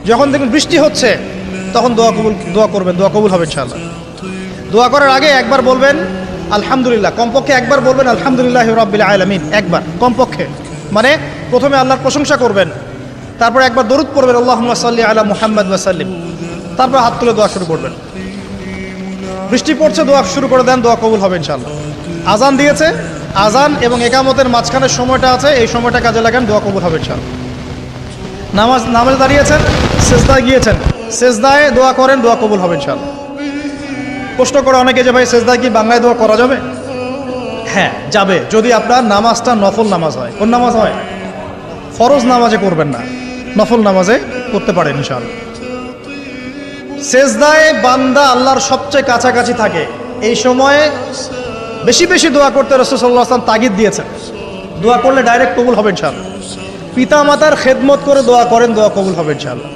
যখন দেখবেন বৃষ্টি হচ্ছে তখন দোয়া করবেন, দোয়া কবুল হবে ইনশাআল্লাহ। দোয়া করার আগে একবার বলবেন আলহামদুলিল্লাহ, কমপক্ষে একবার বলবেন আলহামদুলিল্লাহি রাব্বিল আলামিন, একবার কমপক্ষে। মানে প্রথমে আল্লাহর প্রশংসা করবেন, তারপর একবার দরুদ পড়বেন আল্লাহুম্মা সাল্লি আলা মুহাম্মাদ ওয়া সাল্লিম, তারপর হাত তুলে দোয়া শুরু করবেন। বৃষ্টি পড়ছে, দোয়া শুরু করে দেন, দোয়া কবুল হবে ইনশাআল্লাহ। আজান দিয়েছে, আজান এবং একামতের মাঝখানের সময়টা আছে, এই সময়টা কাজে লাগান, দোয়া কবুল হবে ইনশাআল্লাহ। নামাজে দাঁড়িয়েছেন, সেজদায় গিয়েছেন, সেজদায় দোয়া করেন, দোয়া কবুল হবে ইনশাআল্লাহ। প্রশ্ন করে অনেকে যে ভাই সেজদায় কি বাংলায় দোয়া করা যাবে? হ্যাঁ যাবে, যদি আপনার নামাজটা নফল নামাজ হয়। কোন নামাজ হয়? ফরজ নামাজে করবেন না, নফল নামাজে করতে পারেন ইনশাআল্লাহ। সেজদায় বান্দা আল্লাহর সবচেয়ে কাছাকাছি থাকে, এই সময়ে বেশি বেশি দোয়া করতে রাসূল সাল্লাল্লাহু আলাইহি ওয়াসাল্লাম তাগিদ দিয়েছেন। দোয়া করলে ডাইরেক্ট কবুল হবে ইনশাআল্লাহ। পিতা মাতার খেদমত করে দোয়া করেন, দোয়া কবুল হবে ইনশাআল্লাহ।